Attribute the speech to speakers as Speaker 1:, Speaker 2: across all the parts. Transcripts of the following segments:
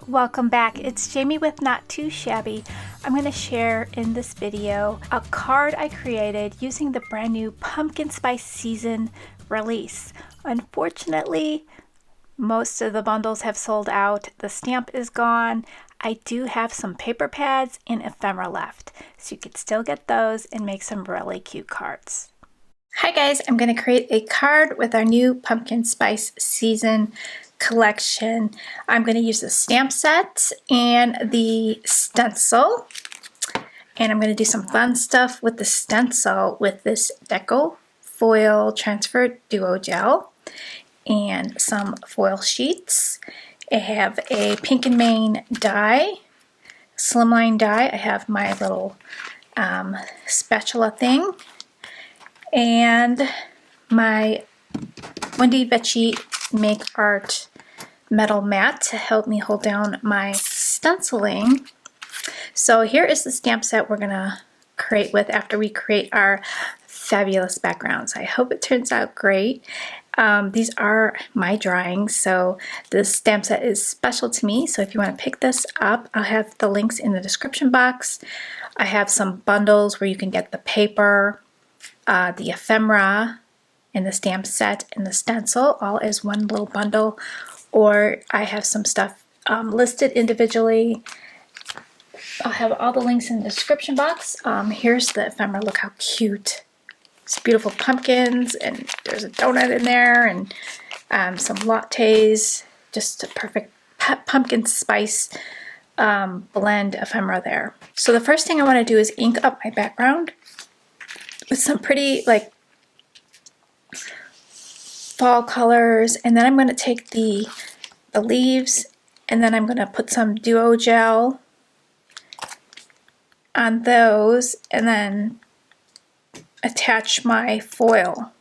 Speaker 1: Welcome back. It's Jamie with Not Too Shabby. I'm going to share in this video a card I created using the brand new Pumpkin Spice Season release. Unfortunately, most of the bundles have sold out. The stamp is gone. I do have some paper pads and ephemera left, so you could still get those and make some really cute cards. Hi guys, I'm going to create a card with our new Pumpkin Spice Season collection. I'm going to use the stamp set and the stencil, and I'm going to do some fun stuff with the stencil with this deco foil transfer duo gel and some foil sheets. I have a Pink and Main die, Slimline die. I have my little spatula thing and my Wendy Vecchi Make Art metal mat to help me hold down my stenciling. So here is the stamp set we're gonna create with after we create our fabulous backgrounds. I hope it turns out great. These are my drawings, so this stamp set is special to me. So if you want to pick this up, I'll have the links in the description box. I have some bundles where you can get the paper, the ephemera, and the stamp set and the stencil all as one little bundle, or I have some stuff listed individually. I'll have all the links in the description box. Here's the ephemera. Look how cute. It's beautiful pumpkins, and there's a donut in there, and some lattes. Just a perfect pumpkin spice blend ephemera there. So the first thing I want to do is ink up my background with some pretty like fall colors, and then I'm going to take the leaves, and then I'm going to put some duo gel on those, and then attach my foil.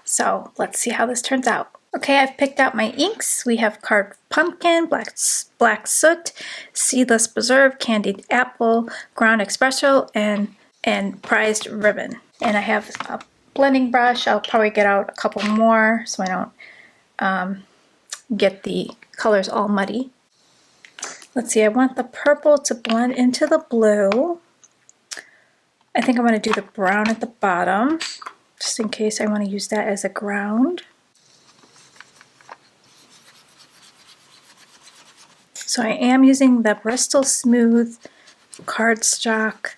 Speaker 1: So let's see how this turns out. Okay, I've picked out my inks. We have carved pumpkin, black soot, seedless preserve, candied apple, ground espresso, and prized ribbon. And I have a blending brush. I'll probably get out a couple more so I don't get the colors all muddy. Let's see, I want the purple to blend into the blue. I think I'm going to do the brown at the bottom, just in case I want to use that as a ground. So I am using the Bristol Smooth cardstock,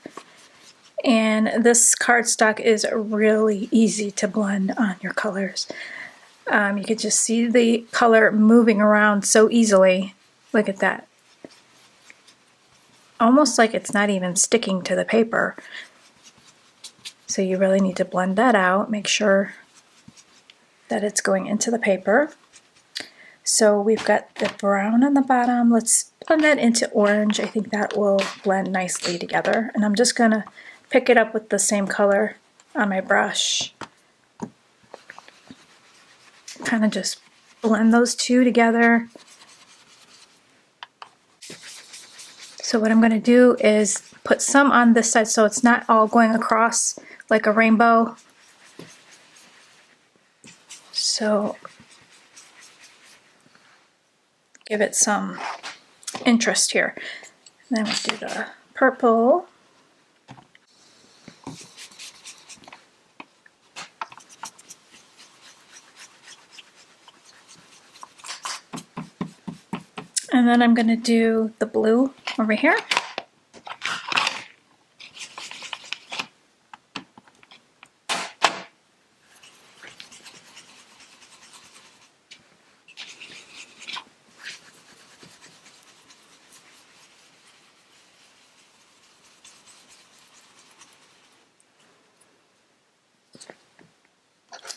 Speaker 1: and this cardstock is really easy to blend on your colors. You can just see the color moving around so easily. Look at that. Almost like it's not even sticking to the paper. So you really need to blend that out. Make sure that it's going into the paper. So we've got the brown on the bottom. Let's blend that into orange. I think that will blend nicely together. And I'm just gonna pick it up with the same color on my brush. Kind of just blend those two together. So what I'm going to do is put some on this side so it's not all going across like a rainbow. So give it some interest here. And then we'll do the purple. And then I'm going to do the blue over here.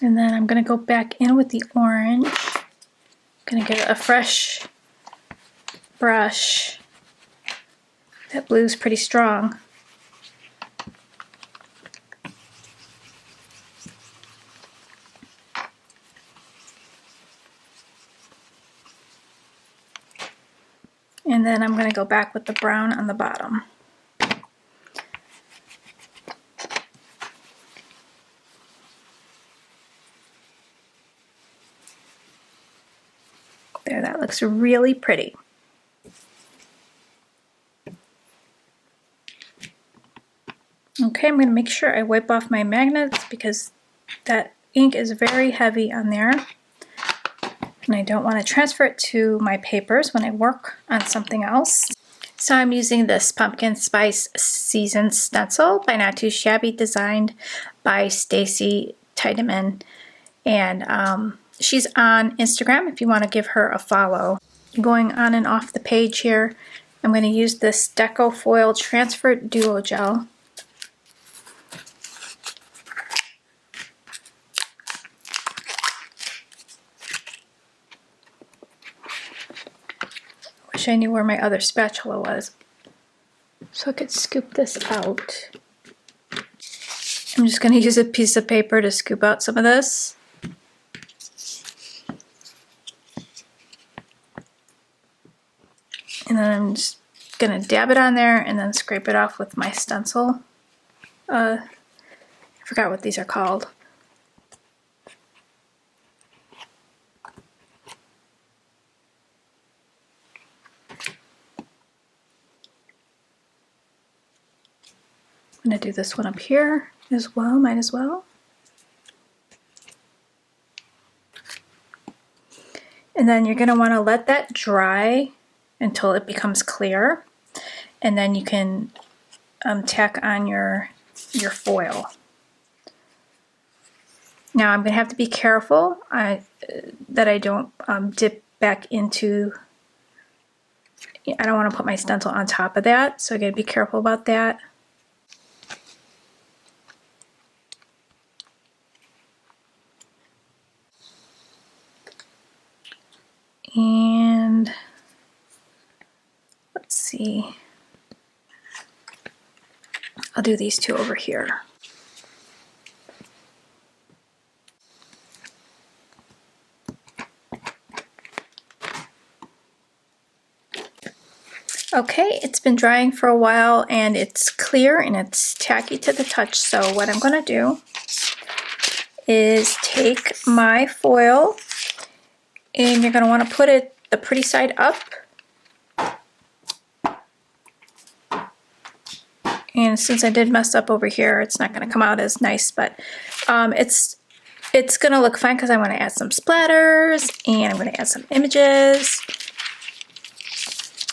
Speaker 1: And then I'm going to go back in with the orange. I'm going to get a fresh brush. That blue's pretty strong. And then I'm going to go back with the brown on the bottom. There, that looks really pretty. Okay, I'm going to make sure I wipe off my magnets because that ink is very heavy on there. And I don't want to transfer it to my papers when I work on something else. So I'm using this Pumpkin Spice Season Stencil by Not Too Shabby, designed by Stacy Tiedemann. And she's on Instagram if you want to give her a follow. Going on and off the page here, I'm going to use this Deco Foil Transfer Duo Gel. Wish I knew where my other spatula was so I could scoop this out. I'm just going to use a piece of paper to scoop out some of this. And then I'm just going to dab it on there and then scrape it off with my stencil. I forgot what these are called. I'm going to do this one up here as well, might as well. And then you're going to want to let that dry until it becomes clear. And then you can tack on your foil. Now I'm going to have to be careful that I don't dip back into, I don't want to put my stencil on top of that, so I got to be careful about that. And let's see, I'll do these two over here. Okay, it's been drying for a while and it's clear and it's tacky to the touch. So what I'm going to do is take my foil, and you're going to want to put it the pretty side up. And since I did mess up over here, it's not going to come out as nice, but it's going to look fine because I want to add some splatters and I'm going to add some images.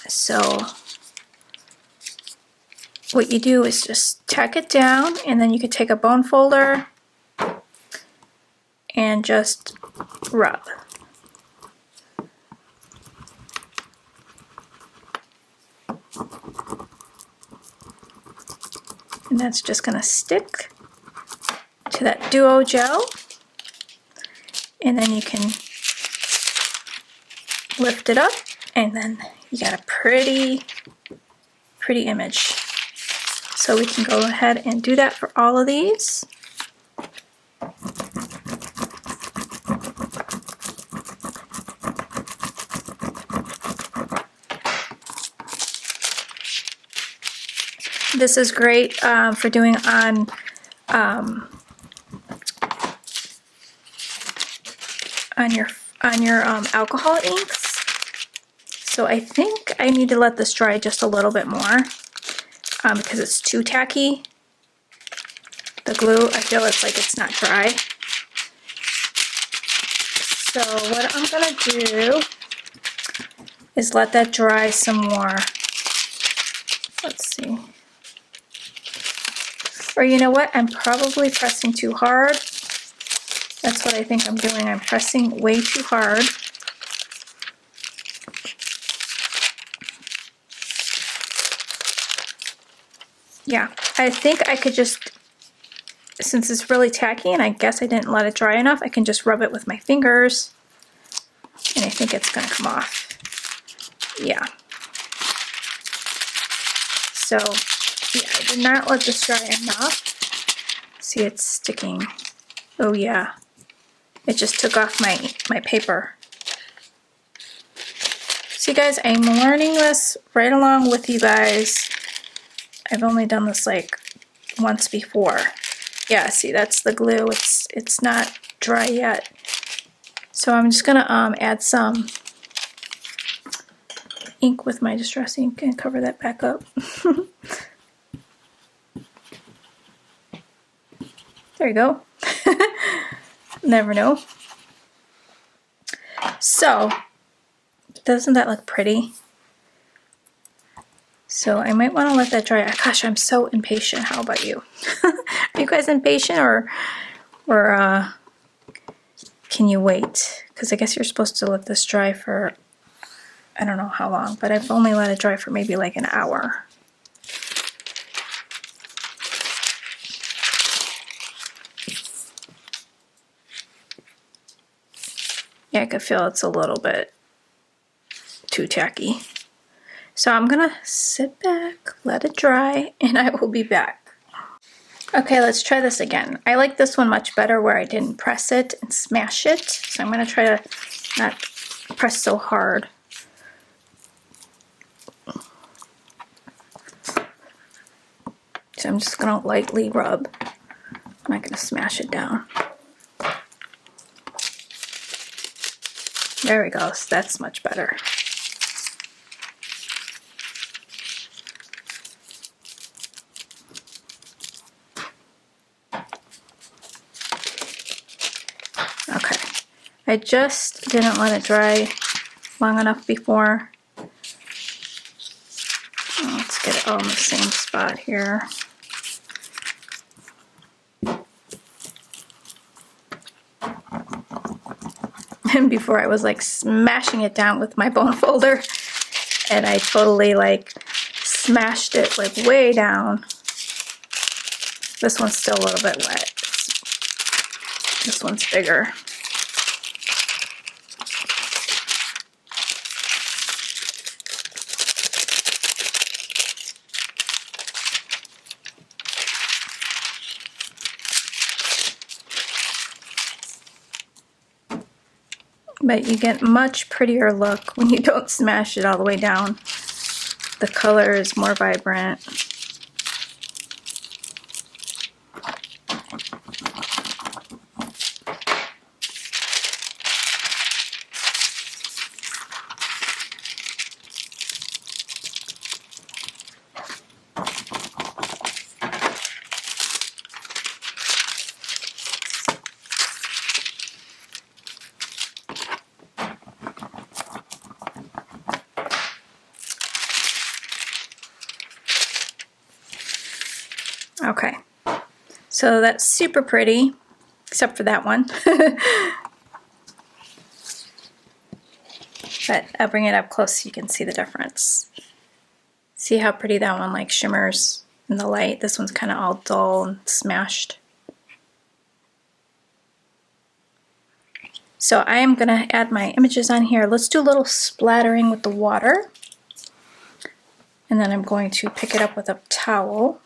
Speaker 1: So what you do is just tack it down, and then you can take a bone folder and just rub. And that's just going to stick to that duo gel. And then you can lift it up, and then you got a pretty image. So we can go ahead and do that for all of these. This is great for doing on your alcohol inks. So I think I need to let this dry just a little bit more because it's too tacky. The glue, I feel it's not dry. So what I'm gonna do is let that dry some more. Let's see. Or you know what? I'm probably pressing too hard. That's what I think I'm doing. I'm pressing way too hard. Yeah, I think I could just, since it's really tacky and I guess I didn't let it dry enough, I can just rub it with my fingers and I think it's going to come off. Yeah. So, yeah, I did not let this dry enough. See, it's sticking. Oh yeah. It just took off my paper. See guys, I'm learning this right along with you guys. I've only done this like once before. Yeah, see, that's the glue. It's not dry yet. So I'm just gonna add some ink with my distress ink and cover that back up. There you go. Never know. So, doesn't that look pretty? So I might want to let that dry. Gosh, I'm so impatient. How about you? Are you guys impatient or can you wait? Because I guess you're supposed to let this dry for, I don't know how long, but I've only let it dry for maybe like an hour. Yeah, I could feel it's a little bit too tacky. So I'm gonna sit back, let it dry, and I will be back. Okay, let's try this again. I like this one much better where I didn't press it and smash it. So I'm gonna try to not press so hard. So I'm just gonna lightly rub. I'm not gonna smash it down. There we go, so that's much better. Okay, I just didn't let it dry long enough before. Let's get it all in the same spot here. And before I was like smashing it down with my bone folder, and I totally like smashed it like way down. This one's still a little bit wet. This one's bigger. But you get much prettier look when you don't smash it all the way down. The color is more vibrant. Okay, so that's super pretty, except for that one. But I'll bring it up close so you can see the difference. See how pretty that one like shimmers in the light? This one's kind of all dull and smashed. So I am going to add my images on here. Let's do a little splattering with the water. And then I'm going to pick it up with a towel.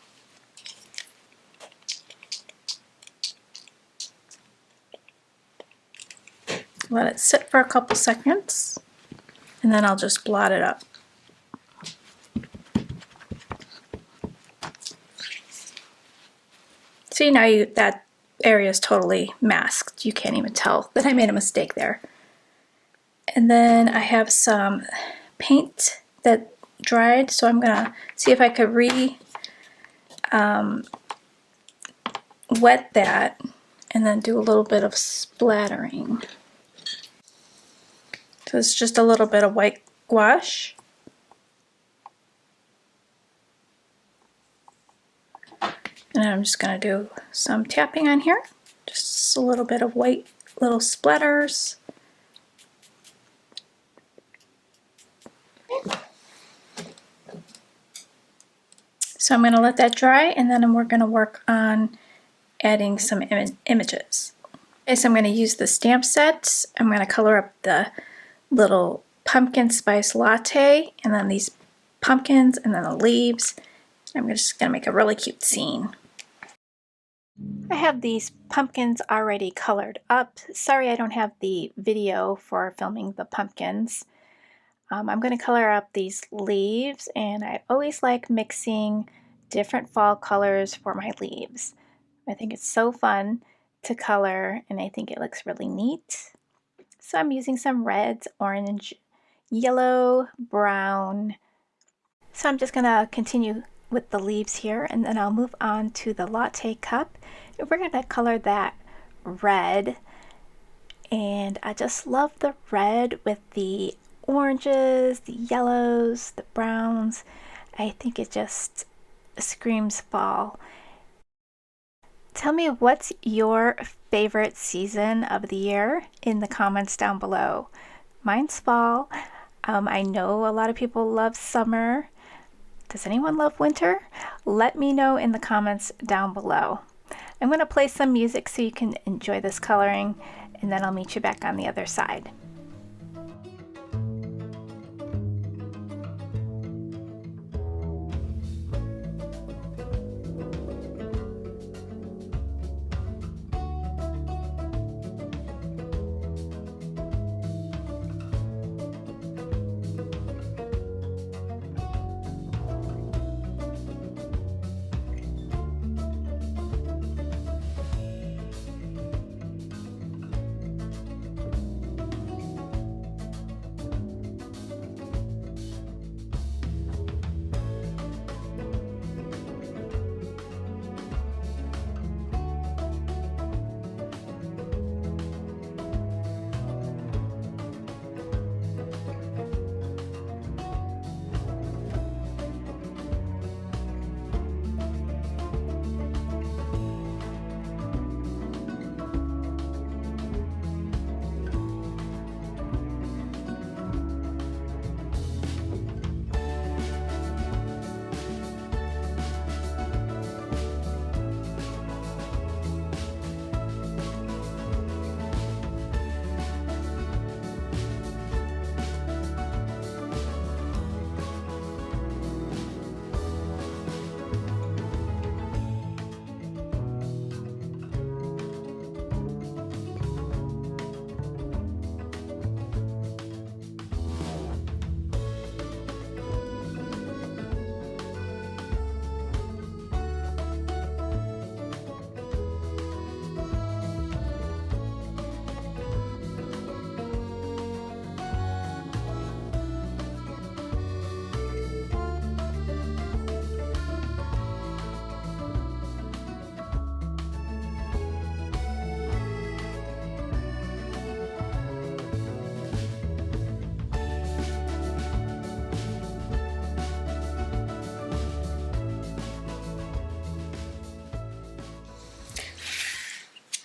Speaker 1: Let it sit for a couple seconds, and then I'll just blot it up. See, now that area is totally masked. You can't even tell that I made a mistake there. And then I have some paint that dried, so I'm gonna see if I could wet that and then do a little bit of splattering. So it's just a little bit of white gouache. And I'm just going to do some tapping on here. Just a little bit of white little splatters. So I'm going to let that dry, and then we're going to work on adding some images. Okay, so I'm going to use the stamp set. I'm going to color up the little pumpkin spice latte, and then these pumpkins, and then the leaves. I'm just going to make a really cute scene. I have these pumpkins already colored up. Sorry I don't have the video for filming the pumpkins. I'm going to color up these leaves, and I always like mixing different fall colors for my leaves. I think it's so fun to color, and I think it looks really neat. So I'm using some reds, orange, yellow, brown. So I'm just going to continue with the leaves here, and then I'll move on to the latte cup. We're going to color that red, and I just love the red with the oranges, the yellows, the browns. I think it just screams fall. Tell me, what's your favorite season of the year in the comments down below. Mine's fall. I know a lot of people love summer. Does anyone love winter? Let me know in the comments down below. I'm going to play some music so you can enjoy this coloring, and then I'll meet you back on the other side.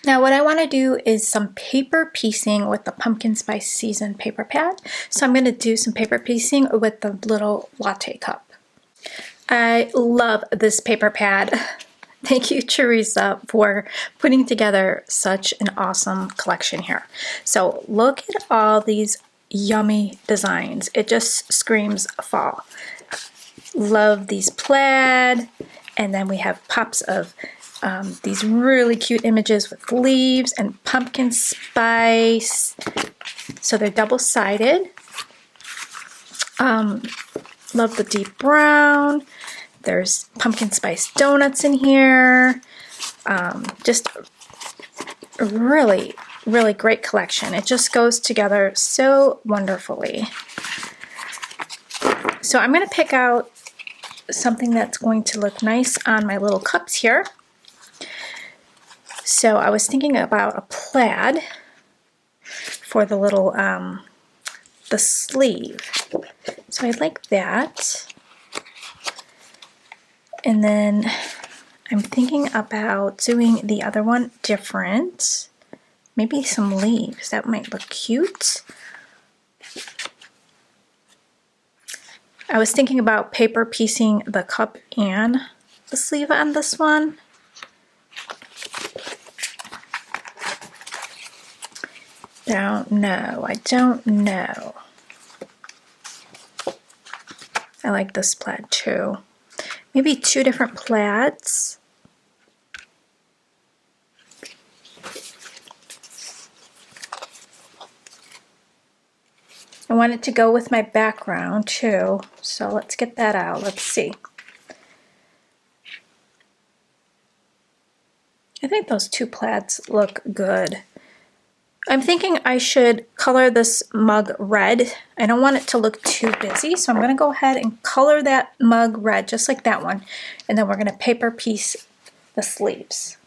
Speaker 1: Now what I want to do is some paper piecing with the Pumpkin Spice Season paper pad. So I'm going to do some paper piecing with the little latte cup. I love this paper pad. Thank you, Teresa, for putting together such an awesome collection here. So look at all these yummy designs. It just screams fall. Love these plaid, and then we have pops of these really cute images with leaves and pumpkin spice. So they're double-sided. Love the deep brown. There's pumpkin spice donuts in here. Just a really, really great collection. It just goes together so wonderfully. So I'm going to pick out something that's going to look nice on my little cups here. So I was thinking about a plaid for the little, the sleeve. So I like that. And then I'm thinking about doing the other one different. Maybe some leaves, that might look cute. I was thinking about paper piecing the cup and the sleeve on this one. I don't know. I like this plaid too. Maybe two different plaids. I want it to go with my background too, so let's get that out. Let's see. I think those two plaids look good. I'm thinking I should color this mug red. I don't want it to look too busy, so I'm going to go ahead and color that mug red just like that one, and then we're going to paper piece the sleeves.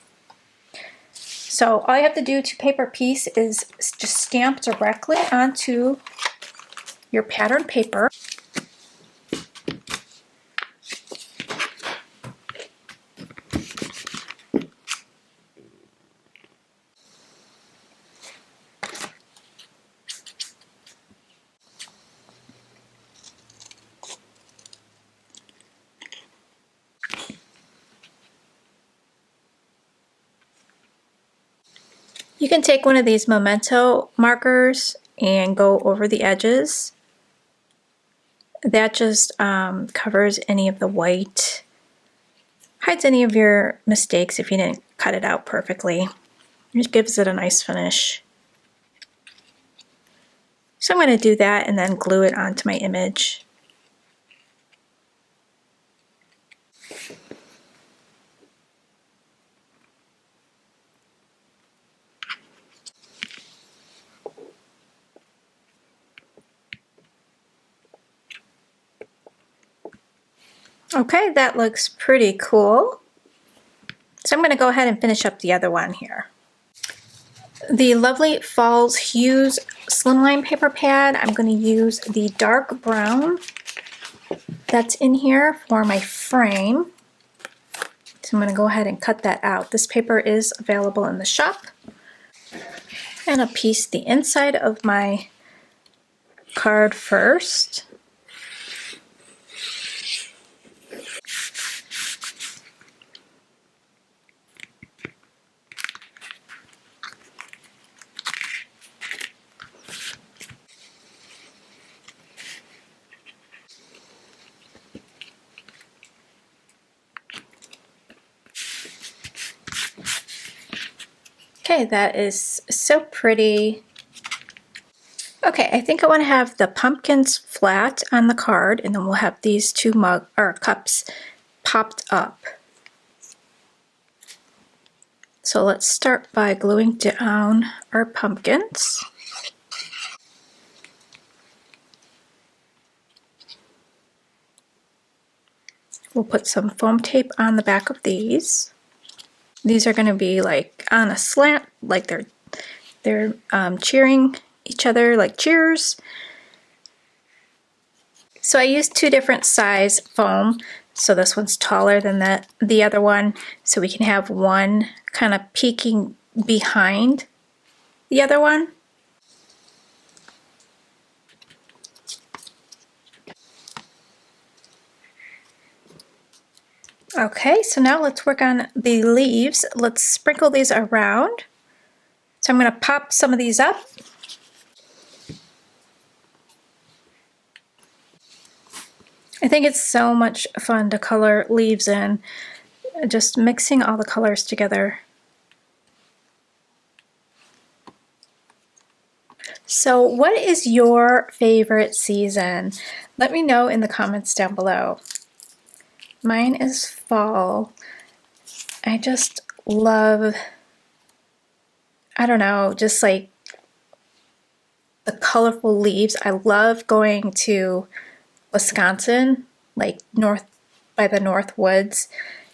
Speaker 1: So all you have to do to paper piece is just stamp directly onto your pattern paper. You can take one of these memento markers and go over the edges. That just covers any of the white, hides any of your mistakes if you didn't cut it out perfectly. It just gives it a nice finish. So I'm going to do that and then glue it onto my image. Okay, that looks pretty cool. So I'm going to go ahead and finish up the other one here. The lovely Falls Hues Slimline paper pad, I'm going to use the dark brown that's in here for my frame. So I'm going to go ahead and cut that out. This paper is available in the shop. And I'll piece the inside of my card first. Okay, that is so pretty. Okay, I think I want to have the pumpkins flat on the card, and then we'll have these two cups popped up. So let's start by gluing down our pumpkins. We'll put some foam tape on the back of these. These are going to be like on a slant, like they're cheering each other, like cheers. So I used two different size foam. So this one's taller than the other one, so we can have one kind of peeking behind the other one. Okay, so now let's work on the leaves. Let's sprinkle these around. So I'm going to pop some of these up. I think it's so much fun to color leaves in, just mixing all the colors together. So what is your favorite season? Let me know in the comments down below. Mine is fall. I just love, I don't know, just like the colorful leaves. I love going to Wisconsin, like by the North Woods,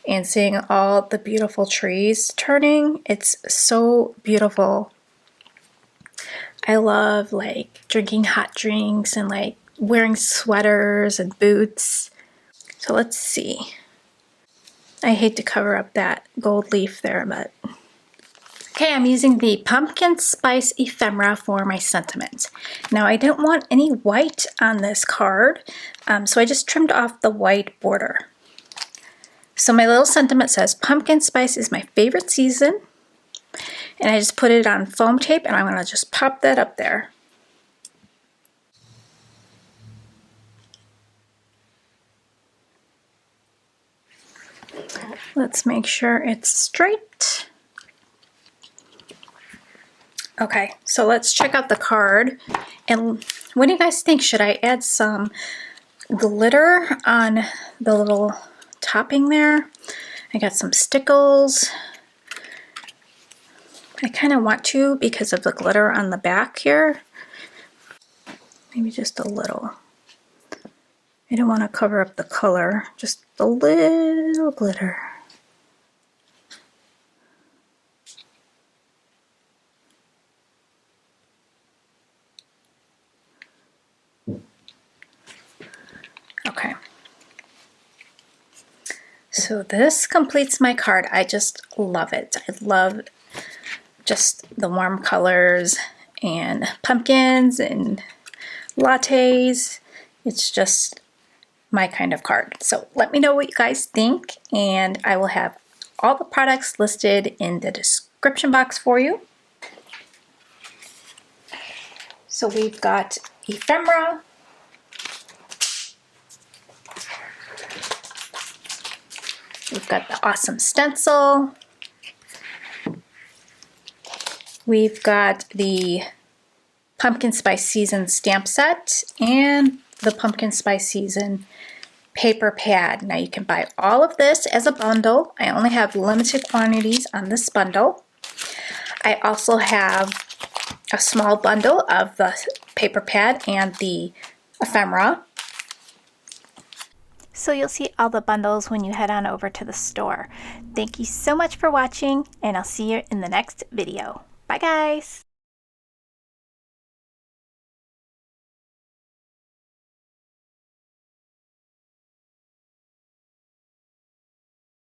Speaker 1: and seeing all the beautiful trees turning. It's so beautiful. I love like drinking hot drinks and like wearing sweaters and boots. So let's see. I hate to cover up that gold leaf there, but okay, I'm using the pumpkin spice ephemera for my sentiment. Now I didn't want any white on this card, so I just trimmed off the white border. So my little sentiment says, pumpkin spice is my favorite season, and I just put it on foam tape, and I'm going to just pop that up there. Let's make sure it's straight. Okay, so let's check out the card. And what do you guys think? Should I add some glitter on the little topping there? I got some stickles. I kind of want to because of the glitter on the back here. Maybe just a little. I don't want to cover up the color, just a little glitter. Okay. So this completes my card. I just love it. I love just the warm colors and pumpkins and lattes. It's just my kind of card. So let me know what you guys think, and I will have all the products listed in the description box for you. So we've got ephemera, we've got the awesome stencil, we've got the pumpkin spice season stamp set, and the pumpkin spice season paper pad. Now you can buy all of this as a bundle. I only have limited quantities on this bundle. I also have a small bundle of the paper pad and the ephemera. So you'll see all the bundles when you head on over to the store. Thank you so much for watching, and I'll see you in the next video. Bye guys!